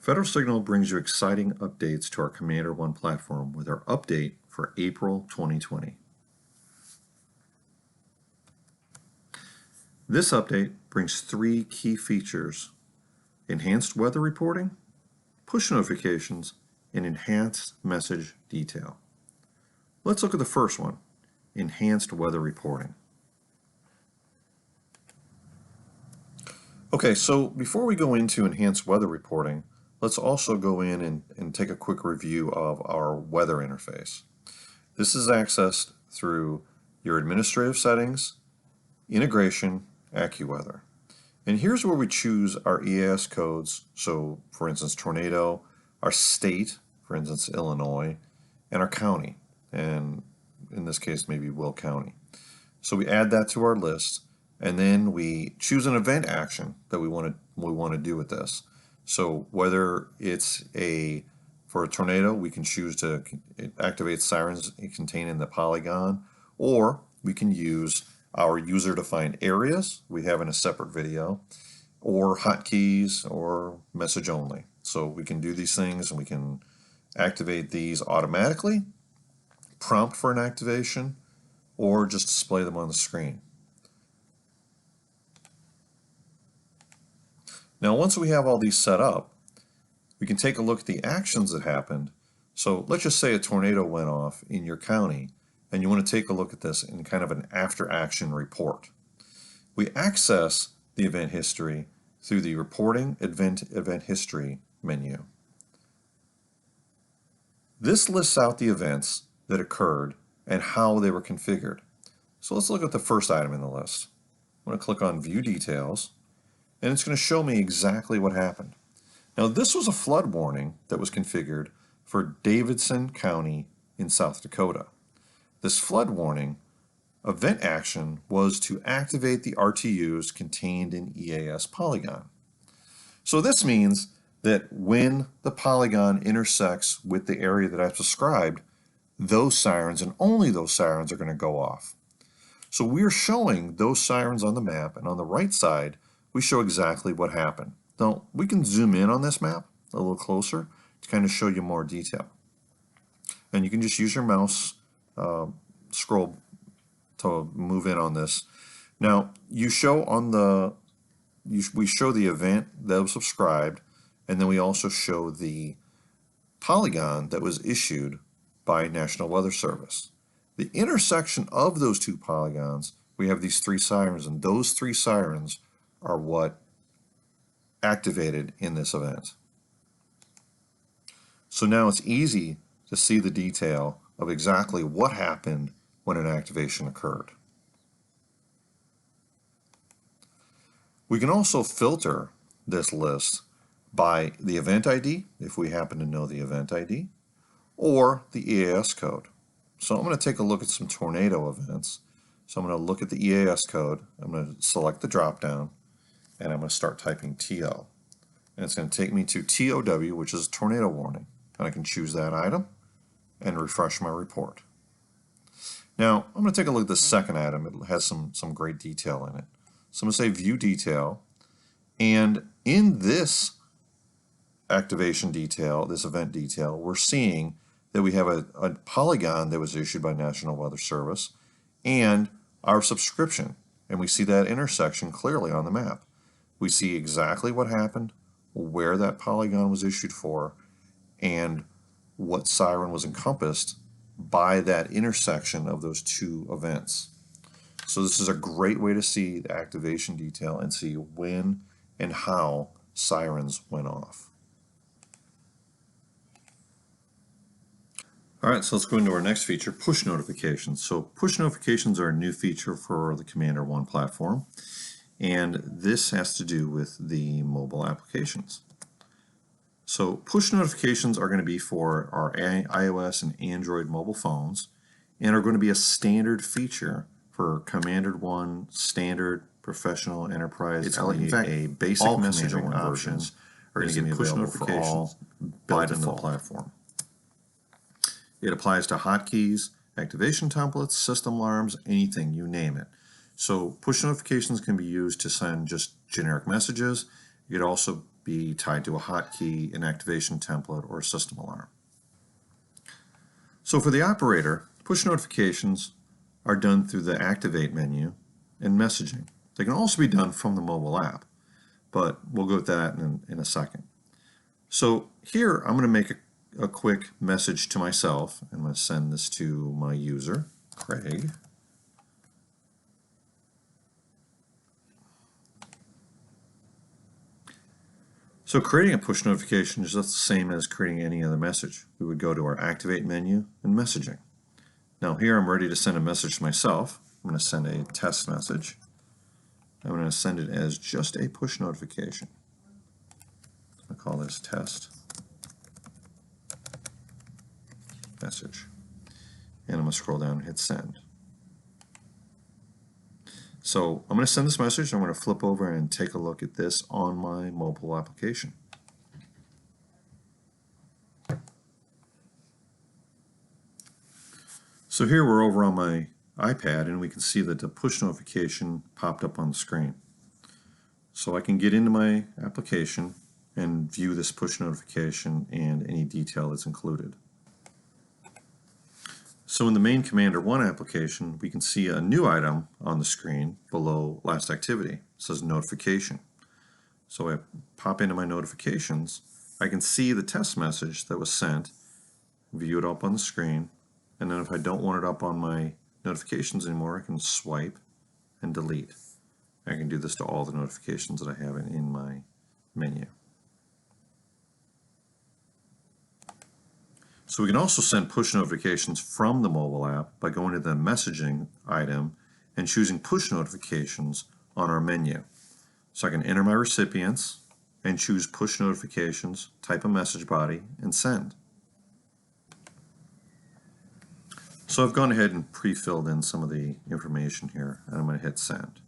Federal Signal brings you exciting updates to our CommanderOne platform with our update for April 2020. This update brings three key features: enhanced weather reporting, push notifications, and enhanced message detail. Let's look at the first one, enhanced weather reporting. Okay, so before we go into enhanced weather reporting, let's also go in and take a quick review of our weather interface. This is accessed through your administrative settings, integration, AccuWeather. And here's where we choose our EAS codes. So for instance, tornado, our state, for instance, Illinois, and our county. And in this case, maybe Will County. So we add that to our list, and then we choose an event action that we want to do with this. So whether it's for a tornado, we can choose to activate sirens contained in the polygon, or we can use our user-defined areas we have in a separate video, or hotkeys, or message only. So we can do these things, and we can activate these automatically, prompt for an activation, or just display them on the screen. Now, once we have all these set up, we can take a look at the actions that happened. So let's just say a tornado went off in your county, and you want to take a look at this in kind of an after-action report. We access the event history through the Reporting Event History menu. This lists out the events that occurred and how they were configured. So let's look at the first item in the list. I'm going to click on View Details, and it's going to show me exactly what happened. Now, this was a flood warning that was configured for Davidson County in South Dakota. This flood warning event action was to activate the RTUs contained in EAS polygon. So this means that when the polygon intersects with the area that I've described, those sirens and only those sirens are going to go off. So we're showing those sirens on the map, and on the right side, we show exactly what happened. Now, we can zoom in on this map a little closer to kind of show you more detail. And you can just use your mouse scroll to move in on this. Now, we show the event that was subscribed, and then we also show the polygon that was issued by National Weather Service. The intersection of those two polygons, we have these three sirens, and those three sirens are what activated in this event. So now it's easy to see the detail of exactly what happened when an activation occurred. We can also filter this list by the event ID, if we happen to know the event ID, or the EAS code. So I'm going to take a look at some tornado events. So I'm going to look at the EAS code. I'm going to select the drop down, and I'm going to start typing TO. And it's going to take me to TOW, which is a tornado warning. And I can choose that item and refresh my report. Now, I'm going to take a look at the second item. It has some great detail in it. So I'm going to say View Detail. And in this activation detail, this event detail, we're seeing that we have a polygon that was issued by National Weather Service and our subscription. And we see that intersection clearly on the map. We see exactly what happened, where that polygon was issued for, and what siren was encompassed by that intersection of those two events. So this is a great way to see the activation detail and see when and how sirens went off. All right, so let's go into our next feature, push notifications. So push notifications are a new feature for the CommanderOne platform, and this has to do with the mobile applications. So push notifications are going to be for our iOS and Android mobile phones, and are going to be a standard feature for CommanderOne Standard, Professional, Enterprise. It's in fact a basic messaging options are going to get push notifications built into the platform. It applies to hotkeys, activation templates, system alarms, anything, you name it. So push notifications can be used to send just generic messages. It could also be tied to a hotkey, an activation template, or a system alarm. So for the operator, push notifications are done through the Activate menu and messaging. They can also be done from the mobile app, but we'll go with that in a second. So here I'm going to make a quick message to myself. I'm going to send this to my user, Craig. So creating a push notification is just the same as creating any other message. We would go to our Activate menu and messaging. Now here I'm ready to send a message to myself. I'm going to send a test message. I'm going to send it as just a push notification. I'll call this test message. And I'm going to scroll down and hit send. So I'm going to send this message. I'm going to flip over and take a look at this on my mobile application. So here we're over on my iPad and we can see that the push notification popped up on the screen. So I can get into my application and view this push notification and any detail that's included. So in the main CommanderOne application, we can see a new item on the screen below last activity. It says notification. So I pop into my notifications. I can see the test message that was sent, view it up on the screen, and then if I don't want it up on my notifications anymore, I can swipe and delete. I can do this to all the notifications that I have in my menu. So we can also send push notifications from the mobile app by going to the messaging item and choosing push notifications on our menu. So I can enter my recipients and choose push notifications, type a message body, and send. So I've gone ahead and pre-filled in some of the information here, and I'm going to hit send.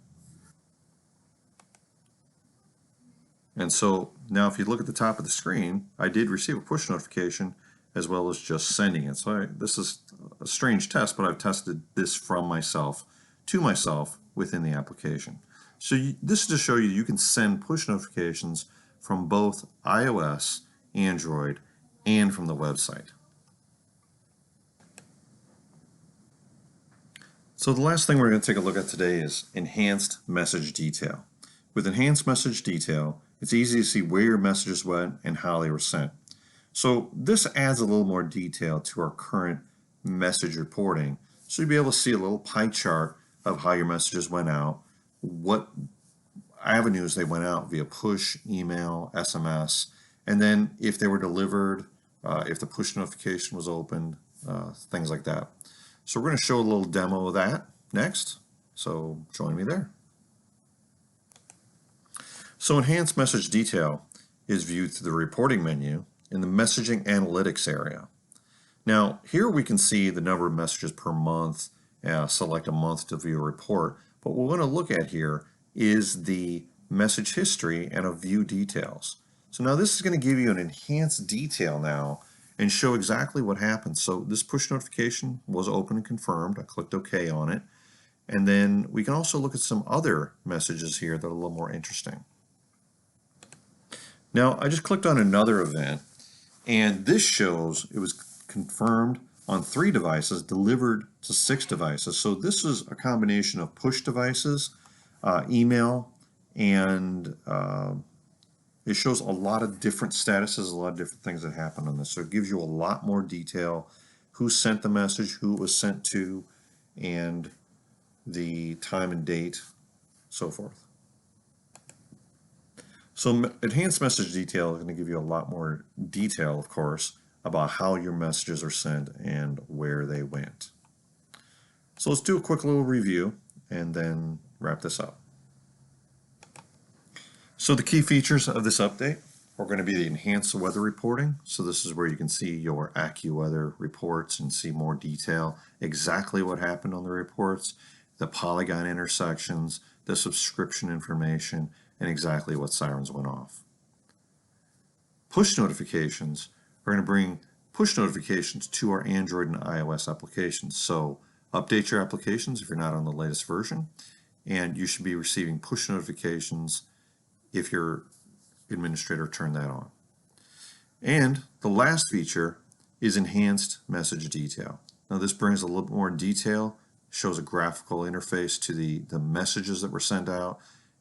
And so now if you look at the top of the screen, I did receive a push notification as well as just sending it. So this is a strange test, but I've tested this from myself to myself within the application. So this is to show you can send push notifications from both iOS, Android, and from the website. So the last thing we're going to take a look at today is enhanced message detail. With enhanced message detail, it's easy to see where your messages went and how they were sent. So this adds a little more detail to our current message reporting. So you'll be able to see a little pie chart of how your messages went out, what avenues they went out via push, email, SMS, and then if they were delivered, if the push notification was opened, things like that. So we're going to show a little demo of that next. So join me there. So enhanced message detail is viewed through the reporting menu in the messaging analytics area. Now here we can see the number of messages per month, select a month to view a report, but what we're going to look at here is the message history and a view details. So now this is going to give you an enhanced detail now and show exactly what happened. So this push notification was open and confirmed. I clicked OK on it. And then we can also look at some other messages here that are a little more interesting. Now I just clicked on another event, and this shows it was confirmed on 3 devices, delivered to 6 devices. So this is a combination of push devices, email, and it shows a lot of different statuses, a lot of different things that happened on this. So it gives you a lot more detail, who sent the message, who it was sent to, and the time and date, so forth. So enhanced message detail is going to give you a lot more detail, of course, about how your messages are sent and where they went. So let's do a quick little review and then wrap this up. So the key features of this update are going to be the enhanced weather reporting. So this is where you can see your AccuWeather reports and see more detail, exactly what happened on the reports, the polygon intersections, the subscription information, and exactly what sirens went off. Push notifications are going to bring push notifications to our Android and iOS applications. So update your applications if you're not on the latest version, and you should be receiving push notifications if you're administrator turn that on. And the last feature is enhanced message detail. Now this brings a little more detail, shows a graphical interface to the messages that were sent out,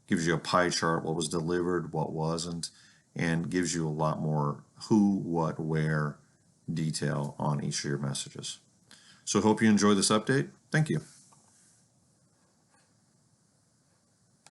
gives you a pie chart, what was delivered, what wasn't, and gives you a lot more who, what, where detail on each of your messages. So I hope you enjoy this update. Thank you.